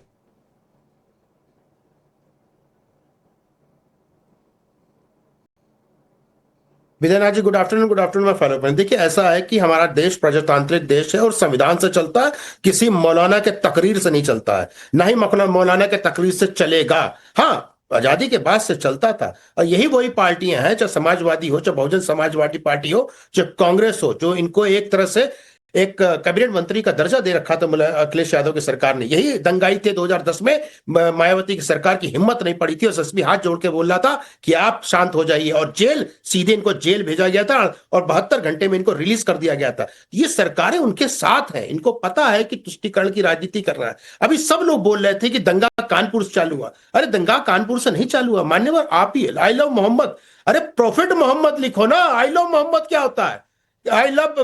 विजयनाथ जी, गुड आफ्टरनून। मैं फॉलो करें। देखिए, ऐसा है कि हमारा देश प्रजातांत्रिक देश है और संविधान से चलता है, किसी मौलाना के तकरीर से नहीं चलता है, ना ही मौलाना के तकरीर से चलेगा। हाँ, आजादी के बाद से चलता था, और यही वही पार्टियां हैं, चाहे समाजवादी हो, चाहे बहुजन समाजवादी पार्टी हो, चाहे कांग्रेस हो, जो इनको एक तरह से एक कैबिनेट मंत्री का दर्जा दे रखा था अखिलेश यादव की सरकार ने। यही दंगाई थे 2010 में, मायावती की सरकार की हिम्मत नहीं पड़ी थी और एसएसपी हाथ जोड़ के बोल रहा था कि आप शांत हो जाइए, और सीधे इनको जेल भेजा गया था और 72 घंटे में इनको रिलीज कर दिया गया था। ये सरकारें उनके साथ हैं, इनको पता है कि तुष्टीकरण की राजनीति कर रहा है। अभी सब लोग बोल रहे थे कि दंगा कानपुर से चालू हुआ। अरे दंगा कानपुर से नहीं चालू हुआ, मान्यवर आप ही, आई लव मोहम्मद। अरे प्रोफेट मोहम्मद लिखो ना, आई लव मोहम्मद क्या होता है? आई लव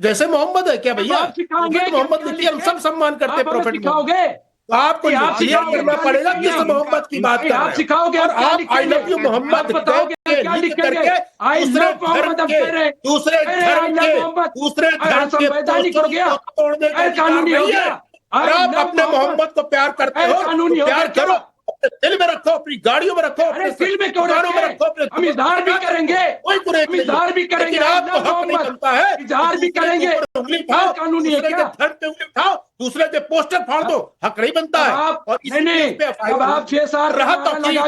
जैसे मोहम्मद है क्या भैया? प्रोफेट मोहम्मद लिखिए, हम सब सम्मान करते हैं प्रोफेट मोहम्मद। आपको क्लियर करना पड़ेगा किस मोहम्मद की बात कर रहे हैं, और आप आई लव यू मोहम्मद दूसरे और आप अपने मोहम्मद को प्यार करते हो, प्यार करो, दिल में रखो, अपनी गाड़ियों में रखो, अपने
दिल में क्यों रखें? हम इजहार भी करेंगे,
कोई बुरे
इजहार भी करेंगे,
आपको हक नहीं बनता है,
इजहार भी करेंगे।
उंगली उठाओ,
कानूनी है क्या?
धड़ पे उंगली उठाओ, दूसरे के पोस्टर फाड़ दो, हक नहीं बनता है। और
जब आप 6
रहा तौकीर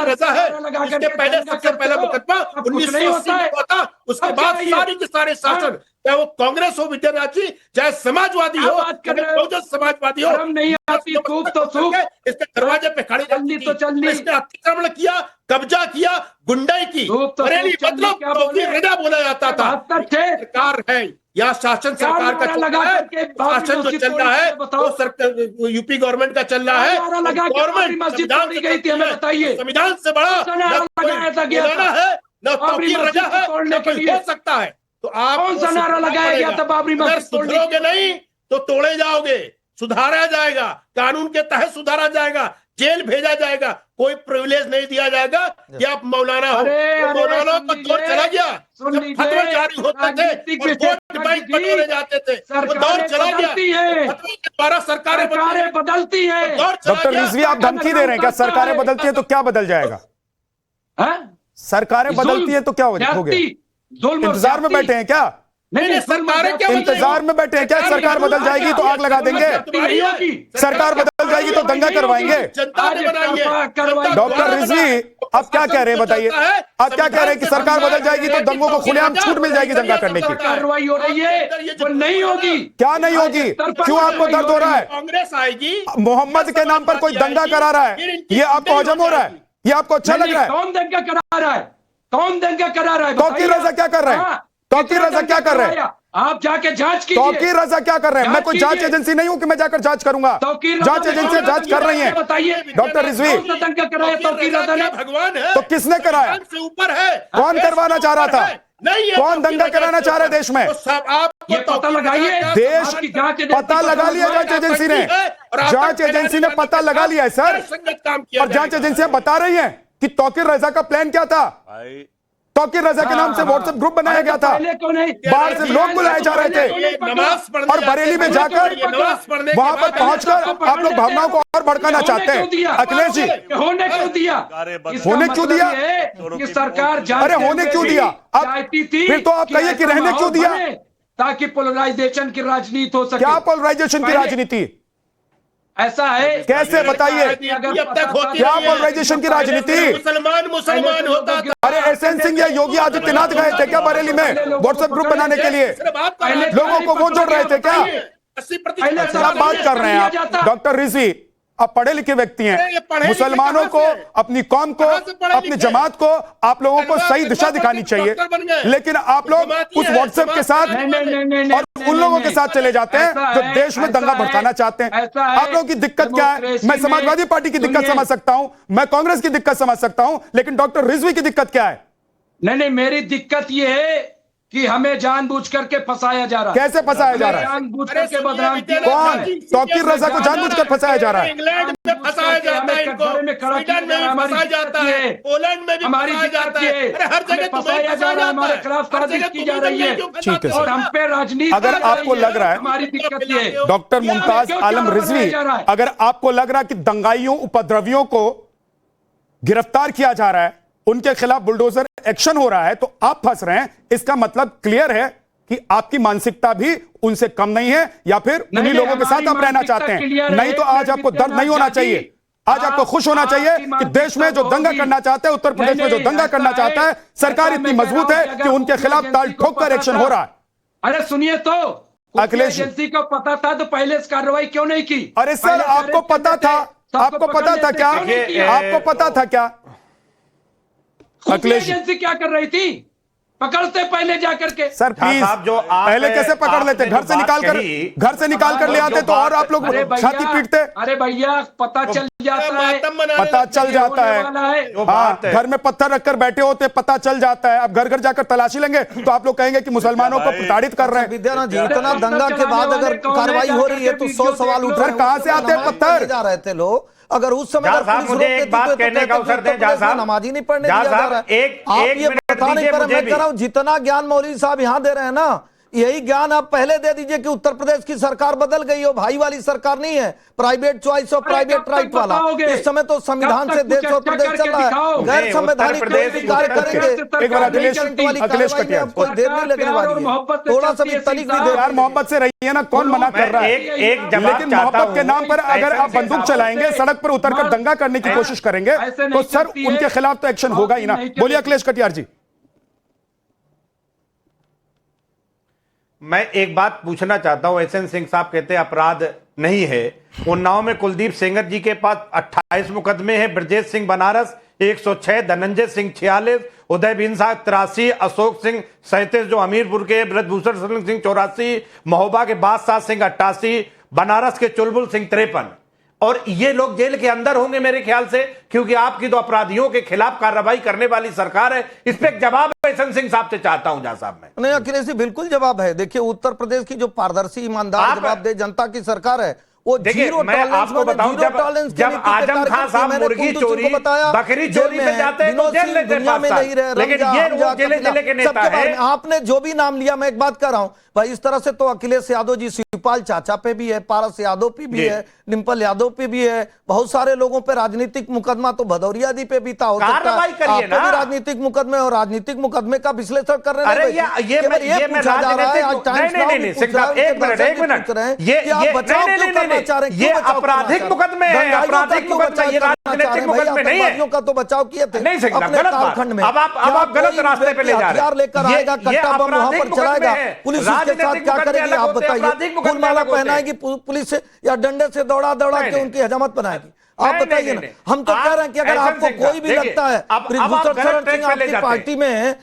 रजा है, इसके पहले सबसे पहला मुकदमा 1980 में हुआ था, उसके बाद सारे के सारे शासन, चाहे वो कांग्रेस हो विद्यानाथ जी, चाहे समाजवादी हो, बहुजन समाजवादी हो,
नहीं आती तो
इसके दरवाजे पे खड़े
तो चलनी,
इसने अतिक्रमण किया, कब्जा किया, गुंडाई की, बरेली मतलब तौकीर रजा बोला जाता था। सरकार है या शासन सरकार का चल रहा है, शासन जो चल रहा है वो यूपी गवर्नमेंट का चल रहा है। गवर्नमेंट संविधान से बड़ा न है न तौकीर रजा है, न कोई हो सकता है। तो आप
कौन सा नारा लगाया गया था बाबरी मस्जिद
सुधरोगे नहीं तो तोड़े जाओगे, सुधारा जाएगा, कानून के तहत सुधारा जाएगा, जेल भेजा जाएगा, कोई प्रिविलेज नहीं दिया जाएगा कि आप मौलाना हो। मौलाना का दौर चला गया, जब फतवे जारी होते थे और वोट बैंक बटोरे जाते थे, वो दौर चला गया। फतवे के द्वारा सरकारें
बदलती है।
डॉक्टर रिजवी, आप धमकी दे रहे हैं क्या? सरकारें बदलती है तो क्या बदल जाएगा? सरकारें बदलती है तो क्या हो गया? इंतजार में बैठे हैं क्या?
नहीं, सरकारें क्या
इंतजार में बैठे हैं क्या? सरकार बदल जाएगी तो आग लगा देंगे, सरकार बदल जाएगी तो दंगा करवाएंगे। डॉक्टर रिजवी आप क्या कह रहे हैं बताइए? आप क्या कह रहे हैं कि सरकार बदल जाएगी तो दंगों को खुलेआम छूट मिल जाएगी दंगा करने की?
कार्रवाई हो रही है वो नहीं होगी।
क्या नहीं होगी? क्यों आपको दर्द हो रहा है?
कांग्रेस आएगी,
मोहम्मद के नाम पर कोई दंगा करा रहा है, ये आपको हजम हो रहा है? ये आपको अच्छा लग रहा है?
कौन दंगा करा रहा है? कौन दंगा करा रहा है?
तौकीर रजा क्या कर रहे हैं? तौकीर रजा क्या कर रहे हैं?
आप जाके जांच कीजिए।
तौकीर रजा क्या कर रहे हैं? मैं कोई जांच एजेंसी नहीं हूं कि मैं जाकर जांच करूंगा। जांच एजेंसियां जांच कर रही हैं।
बताइए
डॉक्टर रिजवी,
दंगा कराया तौकीर रजा ने?
भगवान है
तो किसने कराया?
से ऊपर है।
कौन करवाना चाह रहा था?
नहीं,
कौन दंगा कराना चाह रहे देश में?
आप
ये पता लगाइए।
देश पता लगा लिया जांच एजेंसी ने। जांच एजेंसी ने पता लगा लिया है सर, और जांच एजेंसियां बता रही हैं कि तौकीर रजा का प्लान क्या था। तौकीर रजा के नाम से व्हाट्सएप ग्रुप बनाया गया था, बाहर से लोग बुलाए जा रहे थे, और बरेली में जाकर वहां पर पहुंचकर आप लोग भावनाओं को और भड़काना चाहते हैं। अखिलेश जी,
होने क्यों दिया?
होने क्यों दिया?
कि सरकार
अरे होने क्यों दिया? आप फिर तो आप कहिए कि रहने क्यों दिया,
ताकि पोलराइजेशन की राजनीति हो सके।
क्या पोलराइजेशन की राजनीति?
ऐसा है
कैसे बताइए? क्या पोलराइजेशन की राजनीति?
मुसलमान होता।
अरे एसएन सिंह या योगी आदित्यनाथ गए थे क्या बरेली में व्हाट्सएप ग्रुप बनाने के लिए? लोगों को वो जोड़ रहे थे क्या? क्या बात कर रहे हैं आप डॉक्टर रिजवी? आप पढ़े लिखे व्यक्ति हैं। मुसलमानों को, अपनी कौम को, अपनी जमात को, आप लोगों को सही दिशा दिखानी चाहिए, लेकिन आप लोग उस व्हाट्सएप के साथ और उन लोगों के साथ चले जाते हैं जो देश में दंगा भड़काना चाहते हैं। आप लोगों की दिक्कत क्या है? मैं समाजवादी पार्टी की दिक्कत समझ सकता हूं, मैं कांग्रेस की दिक्कत समझ सकता हूं, लेकिन डॉक्टर रिजवी की दिक्कत क्या है?
नहीं, मेरी दिक्कत यह है कि हमें जानबूझ करके फंसाया जा रहा है।
कैसे फंसाया जा रहा है?
जानबूझ करके बदनाम किया।
कौन? तौकीर रजा को जानबूझकर फंसाया जा रहा है?
इंग्लैंड में फंसाया जाता है इनको, स्वीडन में भी फंसाया जाता है, पोलैंड में भी फंसाया जाता है। अरे हर जगह
फंसाया जा रहा है, हमारे खिलाफ साजिश की जा रही है।
ठीक है
और हम पे राजनीति।
अगर आपको लग रहा है,
हमारी दिक्कत ये है
डॉक्टर मुमताज आलम रिजवी, अगर आपको लग रहा है कि दंगाइयों, उपद्रवियों को गिरफ्तार किया जा रहा है, उनके खिलाफ बुलडोजर एक्शन हो रहा है, तो आप फंस रहे हैं, इसका मतलब क्लियर है कि आपकी मानसिकता भी उनसे कम नहीं है, या फिर उन्हीं लोगों के साथ आप रहना चाहते हैं। नहीं तो आज आपको दर्द नहीं होना चाहिए, आज आपको खुश होना चाहिए कि देश में जो दंगा करना चाहता है, उत्तर प्रदेश में जो दंगा करना चाहता है, सरकार इतनी मजबूत है कि उनके खिलाफ ताल ठोक कर एक्शन हो रहा है।
अरे सुनिए तो,
अखिलेश
एजेंसी को पता था तो पहले इस कार्रवाई क्यों नहीं की?
अरे सर, आपको पता था? आपको पता था क्या? आपको पता था क्या?
अखिलेश एजेंसी क्या कर रही थी? पकड़ते पहले जाकर के।
सर प्लीज, पहले कैसे पकड़ लेते? घर से निकाल कर ले आते तो और आप लोग छाती पीटते।
अरे भैया, पता चल जाता है,
पता चल जाता है। हाँ, घर में पत्थर रखकर बैठे होते, पता चल जाता है। अब घर घर जाकर तलाशी लेंगे तो आप लोग कहेंगे कि मुसलमानों को प्रताड़ित कर रहे हैं।
विद्यानाथ जी, इतना दंगा के बाद अगर कार्रवाई हो रही है तो 100 सवाल उठ रहे हैं।
कहां से आते हैं पत्थर?
जा रहे थे लोग। अगर उस समय
मुझे एक बात कहने का अवसर दें,
नमाजी नहीं पढ़ने दिया जा रहा है। आप ये बता नहीं पा रहे, मैं कह रहा हूं जितना ज्ञान मौलवी साहब यहां दे रहे हैं ना, यही ज्ञान आप पहले दे दीजिए कि उत्तर प्रदेश की सरकार बदल गई हो, भाई वाली सरकार नहीं है, प्राइवेट चॉइस और प्राइवेट राइट वाला। इस समय तो संविधान से देश और प्रदेश चल रहा है, गैर संवैधानिक कोई भी कार्य करेंगे।
एक बार अखिलेश कटियार,
देर नहीं लगने वाली है, थोड़ा सा भी तनिक भी
यार मोहब्बत से रही है ना, कौन मना कर रहा है? लेकिन मोहब्बत के नाम पर अगर आप बंदूक चलाएंगे, सड़क पर उतरकर दंगा करने की कोशिश करेंगे, तो सर उनके खिलाफ तो एक्शन होगा ही ना। बोलिए अखिलेश कटियार जी।
मैं एक बात पूछना चाहता हूं, एसएन सिंह साहब कहते हैं अपराध नहीं है। उन्नाव में कुलदीप सेंगर जी के पास 28 मुकदमे हैं, ब्रजेश सिंह बनारस 106, धनंजय सिंह 46, उदय बिंसा 83, अशोक सिंह 37 जो हमीरपुर के, ब्रजभूषण सिंह 84, महोबा के बादशाह सिंह 88, बनारस के चुलबुल सिंह 53। और ये लोग जेल के अंदर होंगे मेरे ख्याल से, क्योंकि आपकी तो अपराधियों के खिलाफ कार्रवाई करने वाली सरकार है। इस पे एक जवाब एसएन सिंह साहब से चाहता हूं। जहां साहब मैं
नहीं, अखिलेश जी बिल्कुल जवाब है। देखिए उत्तर प्रदेश की जो पारदर्शी ईमानदार जवाब दे जनता की सरकार है, वो
देखिए मैं आपको बताऊं, जब आजम खान साहब मुर्गी चोरी, बकरी चोरी पे जाते हैं तो जेल लेते हैं, लेकिन ये वो जिले के नेता है।
आपने जो भी नाम लिया, मैं एक बात कर रहा हूं, भाई इस तरह से तो अखिलेश यादव जी शिवपाल चाचा पे भी है, पारस यादव पे भी है, डिम्पल यादव पे भी है, बहुत सारे लोगों पे राजनीतिक मुकदमा तो भदौरिया जी पे भी था, हो सकता है आप पे भी राजनीतिक मुकदमे और राजनीतिक मुकदमे का विश्लेषण कर रहे हैं।
ये आपराधिक मुकदमे हैं, आपराधिक मुकदमे, ये राजनीतिक मुकदमे नहीं है।
का तो बचाव किए थे
नहीं सही,
अपने कालखंड में।
अब आप गलत रास्ते पे ले जा रहे हैं।
हथियार लेकर आएगा, कट्टा बम वहां पर चलाएगा, पुलिस उसके साथ क्या करेगी आप बताइए? फूल माला पहनाएगी पुलिस से या डंडे से दौड़ा के उनकी हजामत बनाएगी? आप बताइए ना। हम तो कह रहे हैं कि अगर आपको कोई भी लगता है, ब्रिजभूषण शरण सिंह आपकी पार्टी में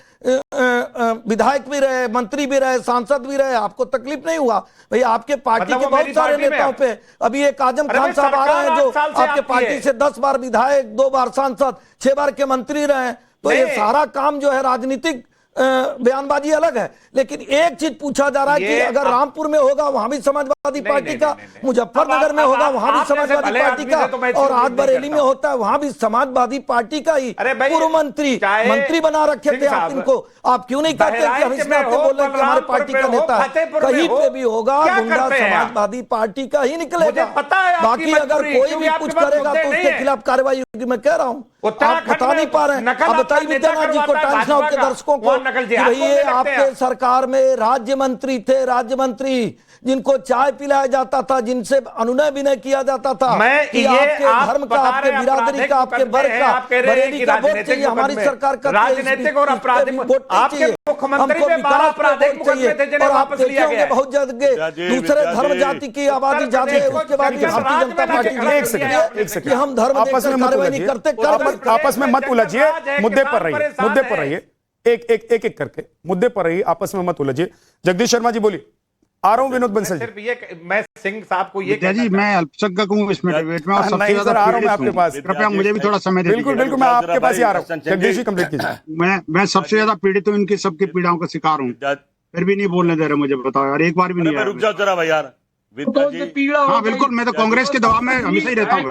विधायक भी रहे, मंत्री भी रहे, सांसद भी रहे, आपको तकलीफ नहीं हुआ? भाई आपके पार्टी के बहुत सारे नेताओं पे अभी एक आजम खान साहब आ रहे हैं जो आपके पार्टी से 10 बार विधायक, 2 बार सांसद, 6 बार के मंत्री रहे। तो ये सारा काम जो है राजनीतिक बयानबाजी अलग है, लेकिन एक चीज पूछा जा रहा है कि अगर रामपुर में होगा वहां भी समाजवादी पार्टी का, मुजफ्फरनगर में होगा वहां भी समाजवादी पार्टी का, और आज बरेली में होता है वहां भी समाजवादी पार्टी का ही पूर्व मंत्री बना रखे थे आप इनको। आप क्यों नहीं कहते कि हम इसमें आते बोल रहे हैं कि हमारे पार्टी का नेता है? कहीं पे भी होगा गुंडा समाजवादी पार्टी का ही निकलेगा। बाकी अगर कोई भी कुछ करेगा तो उसके खिलाफ कार्रवाई होगी। मैं कह रहा हूँ आप बता नहीं पा रहे हैं। आप बताइए विद्यानाथ जी को, टाइम्स नाउ के दर्शकों को, ये आपके सरकार में राज्य मंत्री थे, राज्य मंत्री जिनको चाय पिलाया जाता था, जिनसे अनुनय विनय किया जाता था कि आपके धर्म का, आपके बिरादरी का, आपके वर्ग का, बरेली का वोट चाहिए, हमारी सरकार का
राजनीतिक और आपराधिक आपके मुख्यमंत्री पे 12 आपराधिक मुकदमे थे जिन्हें वापस लिया गया।
बहुत जगह दूसरे धर्म जाति की आबादी ज्यादा है, उसके बाद भारतीय जनता पार्टी एक सेकंड हम धर्म आपस में कार्रवाई नहीं करते।
आपस में मत उलझिए, मुद्दे पर रहिए, एक करके मुद्दे पर रहिए, आपस में मत उलझिए। जगदीश शर्मा जी बोलिए। आ रहा हूं विनोद बंसल जी।
सिर्फ ये मैं सिंह साहब को ये
जी मैं अल्पसंख्यक हूं इसमें डिबेट में और सबसे ज्यादा
आ रहा हूं मैं आपके पास,
कृपया मुझे भी थोड़ा समय दीजिए।
बिल्कुल मैं आपके पास ही आ रहा हूं। जगदीश जी कंप्लीट कीजिए।
मैं सबसे ज्यादा पीड़ित हूं, इनकी सबकी पीड़ाओं का शिकार हूं, फिर भी नहीं बोलने दे रहे मुझे। बताओ यार, एक बार भी नहीं।
रुक जाओ जरा भाई यार।
हाँ बिल्कुल, मैं तो कांग्रेस के दबाव में हमेशा ही रहता हूँ।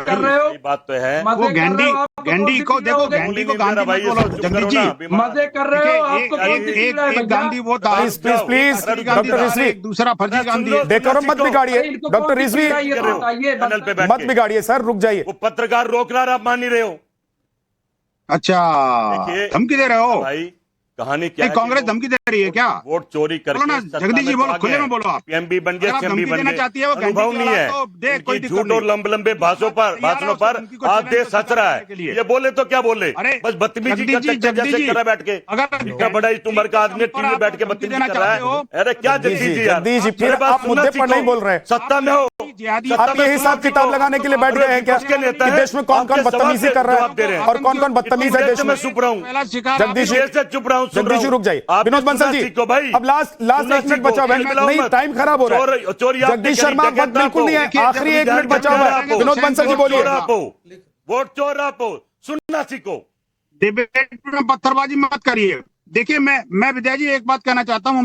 बात तो है
वो गैंडी को देखो, गैंडी को गांधी मत बोलो जगदीश जी,
मजे कर रहे हो।
एक गांधी वो था,
प्लीज डॉक्टर रिजवी,
दूसरा फर्जी गांधी।
डेकोरम मत बिगाड़िए डॉक्टर रिजवी, मत बिगाड़िए सर, रुक जाइए।
वो पत्रकार रोक रहा है, आप मान नहीं रहे हो।
अच्छा धमकी दे रहे हो
भाई? कहानी क्या है?
कांग्रेस धमकी दे रही है क्या?
वोट चोरी करके
ना जगदीश जी बोलो, खुले में बोलो। आप
पीएमबी बन गए, सीएमबी बन गए,
चाहती है वो
अनुभव नहीं है, कोई झूठ और लंबे भाषणों पर आज देश हंस रहा है। ये बोले तो क्या बोले, बस बदतमीजी जैसे कर रहा बैठ के। इतना बड़ा इस उम्र का आदमी टीवी में बैठ के बदतमीजी कर रहा है। अरे क्या जगदीश जी, फिर आप मुद्दे पर नहीं बोल रहे, सत्ता में हो,
आप ये हिसाब किताब लगाने के लिए बैठ गए हैं क्या? देश में कौन कौन बदतमीजी कर रहा है और कौन कौन बदतमीज है देश में?
चुप रहा हूँ
जगदीश
से, चुप रहा हूँ।
जगदीश जी रुक जाइए। विनोद बंसल जी अब लास्ट 1 मिनट बचा है, नहीं टाइम खराब हो रहा है। जगदीश शर्मा वक्त बिल्कुल नहीं है, आखिरी 1 मिनट बचा हुआ है। विनोद बंसल जी बोलिए।
वोट चोर आप हो, सुनना सीखो,
डिबेट में पत्थरबाजी मत करिए। देखिए मैं विद्या जी एक बात कहना चाहता हूँ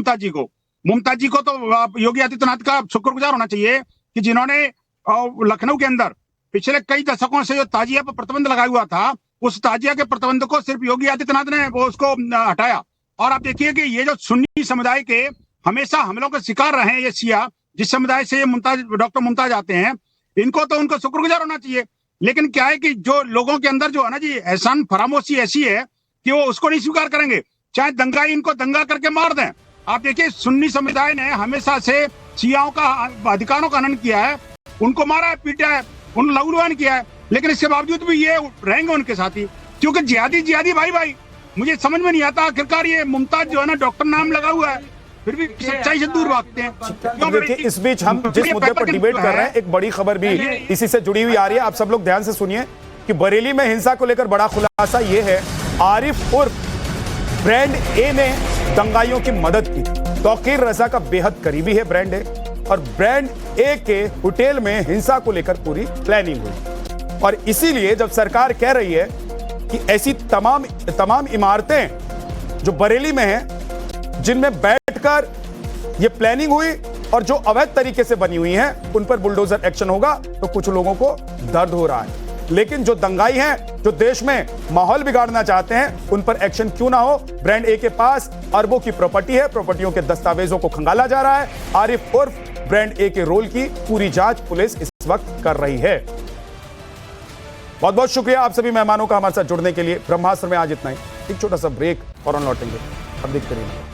मुमताज जी को तो योगी आदित्यनाथ का शुक्रगुजार होना चाहिए कि जिन्होंने लखनऊ के अंदर पिछले कई दशकों से जो ताजिया पर प्रतिबंध लगाया हुआ था, उस ताजिया के प्रतिबंध को सिर्फ योगी आदित्यनाथ ने वो उसको हटाया। और आप देखिए कि ये जो सुन्नी समुदाय के हमेशा हमलों के शिकार रहे हैं, ये शिया जिस समुदाय से ये डॉक्टर मुमताज आते हैं, इनको तो उनको शुक्रगुजार होना चाहिए। लेकिन क्या है कि जो लोगों के अंदर जो है ना जी एहसान फरामोशी ऐसी है कि वो उसको नहीं स्वीकार करेंगे, चाहे दंगाई इनको दंगा करके मार दें। आप देखिए सुन्नी समुदाय ने हमेशा से शियाओं का अधिकारों का हनन किया है, उनको मारा है, पीटा है, उन लहूलुहान किया है, लेकिन इसके बावजूद भी ये रहेंगे उनके साथी, क्योंकि जिहादी भाई मुझे समझ में नहीं आता आखिरकार ये मुमताज जो है ना डॉक्टर नाम लगा हुआ है, फिर भी सच्चाई से दूर भागते हैं।
देखिए इस बीच हम जिस मुद्दे पर डिबेट कर रहे हैं, एक बड़ी खबर भी इसी से जुड़ी हुई आ रही है। आप सब लोग ध्यान से सुनिए कि बरेली में हिंसा को लेकर बड़ा खुलासा ये है, आरिफ उर्फ ब्रांड ए ने दंगाइयों की मदद की। तौकीर रजा का बेहद करीबी है ब्रांड ए, और ब्रांड ए के होटल में हिंसा को लेकर पूरी प्लानिंग हुई। और इसीलिए जब सरकार कह रही है कि ऐसी तमाम इमारतें जो बरेली में हैं, जिनमें बैठकर ये प्लानिंग हुई और जो अवैध तरीके से बनी हुई हैं, उन पर बुलडोजर एक्शन होगा, तो कुछ लोगों को दर्द हो रहा है। लेकिन जो दंगाई हैं, जो देश में माहौल बिगाड़ना चाहते हैं, उन पर एक्शन क्यों ना हो। ब्रांड ए के पास अरबों की प्रॉपर्टी है, प्रॉपर्टियों के दस्तावेजों को खंगाला जा रहा है। आरिफ उर्फ ब्रांड ए के रोल की पूरी जांच पुलिस इस वक्त कर रही है। बहुत बहुत शुक्रिया आप सभी मेहमानों का हमारे साथ जुड़ने के लिए। ब्रह्मास्त्र में आज इतना ही, एक छोटा सा ब्रेक और लौटेंगे। अब देखते रहिए।